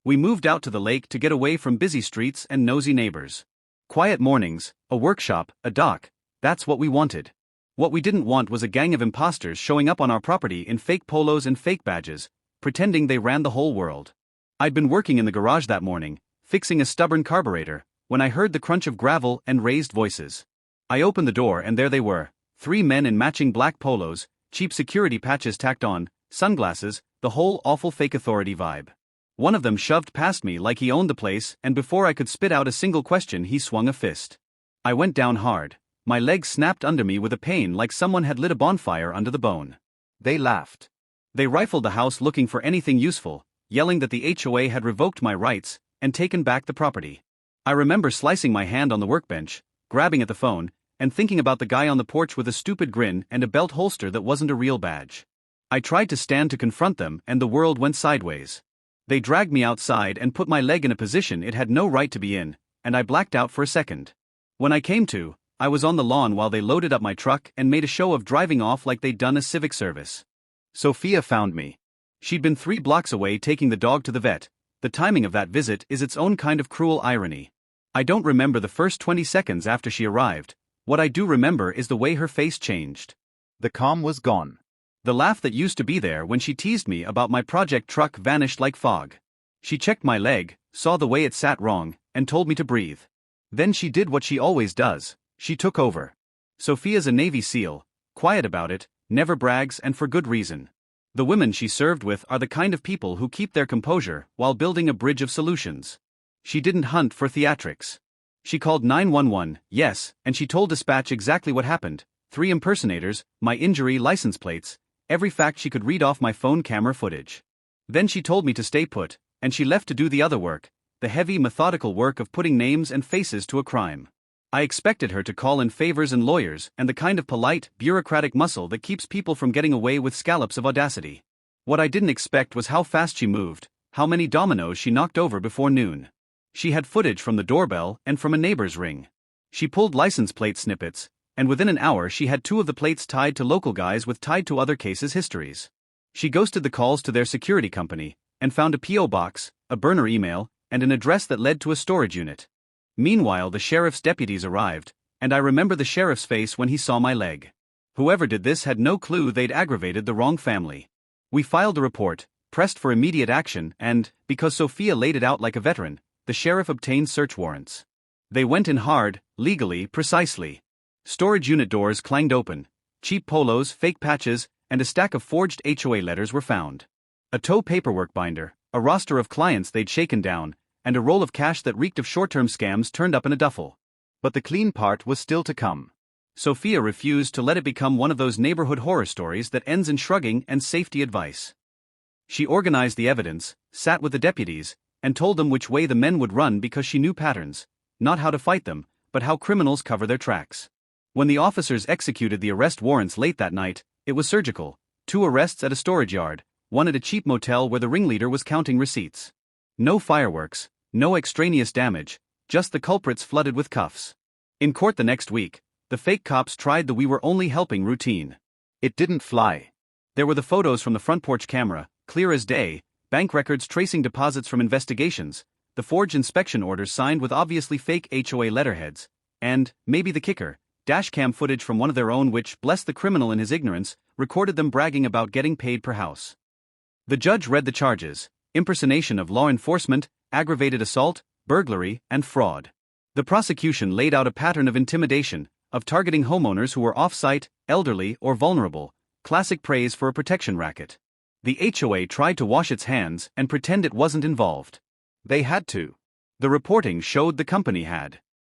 We moved out to the lake to get away from busy streets and nosy neighbors. Quiet mornings, a workshop, a dock, that's what we wanted. What we didn't want was a gang of imposters showing up on our property in fake polos and fake badges, pretending they ran the whole world. I'd been working in the garage that morning, fixing a stubborn carburetor, when I heard the crunch of gravel and raised voices. I opened the door and there they were, 3 men in matching black polos, cheap security patches tacked on, sunglasses, the whole awful fake authority vibe. One of them shoved past me like he owned the place, and before I could spit out a single question he swung a fist. I went down hard. My legs snapped under me with a pain like someone had lit a bonfire under the bone. They laughed. They rifled the house looking for anything useful, yelling that the HOA had revoked my rights and taken back the property. I remember slicing my hand on the workbench, grabbing at the phone, and thinking about the guy on the porch with a stupid grin and a belt holster that wasn't a real badge. I tried to stand to confront them and the world went sideways. They dragged me outside and put my leg in a position it had no right to be in, and I blacked out for a second. When I came to, I was on the lawn while they loaded up my truck and made a show of driving off like they'd done a civic service. Sophia found me. She'd been 3 blocks away taking the dog to the vet. The timing of that visit is its own kind of cruel irony. I don't remember the first 20 seconds after she arrived. What I do remember is the way her face changed. The calm was gone. The laugh that used to be there when she teased me about my project truck vanished like fog. She checked my leg, saw the way it sat wrong, and told me to breathe. Then she did what she always does. She took over. Sophia's a Navy SEAL, quiet about it, never brags and for good reason. The women she served with are the kind of people who keep their composure while building a bridge of solutions. She didn't hunt for theatrics. She called 911, yes, and she told dispatch exactly what happened, 3 impersonators, my injury license plates, every fact she could read off my phone camera footage. Then she told me to stay put, and she left to do the other work, the heavy methodical work of putting names and faces to a crime. I expected her to call in favors and lawyers and the kind of polite, bureaucratic muscle that keeps people from getting away with scallops of audacity. What I didn't expect was how fast she moved, how many dominoes she knocked over before noon. She had footage from the doorbell and from a neighbor's ring. She pulled license plate snippets, and within an hour she had 2 of the plates tied to local guys with tied to other cases' histories. She ghosted the calls to their security company, and found a P.O. box, a burner email, and an address that led to a storage unit. Meanwhile the sheriff's deputies arrived, and I remember the sheriff's face when he saw my leg. Whoever did this had no clue they'd aggravated the wrong family. We filed a report, pressed for immediate action, and, because Sophia laid it out like a veteran, the sheriff obtained search warrants. They went in hard, legally, precisely. Storage unit doors clanged open, cheap polos, fake patches, and a stack of forged HOA letters were found. A tow paperwork binder, a roster of clients they'd shaken down, and a roll of cash that reeked of short-term scams turned up in a duffel. But the clean part was still to come. Sophia refused to let it become one of those neighborhood horror stories that ends in shrugging and safety advice. She organized the evidence, sat with the deputies, and told them which way the men would run because she knew patterns, not how to fight them, but how criminals cover their tracks. When the officers executed the arrest warrants late that night, it was surgical. 2 arrests at a storage yard, 1 at a cheap motel where the ringleader was counting receipts. No fireworks, no extraneous damage, just the culprits flooded with cuffs. In court the next week, the fake cops tried the "we were only helping" routine. It didn't fly. There were the photos from the front porch camera, clear as day, bank records tracing deposits from investigations, the forged inspection orders signed with obviously fake HOA letterheads, and, maybe the kicker, dashcam footage from one of their own which, bless the criminal in his ignorance, recorded them bragging about getting paid per house. The judge read the charges: impersonation of law enforcement, aggravated assault, burglary, and fraud. The prosecution laid out a pattern of intimidation, of targeting homeowners who were off-site, elderly, or vulnerable, classic praise for a protection racket. The HOA tried to wash its hands and pretend it wasn't involved. They had to. The reporting showed the company had.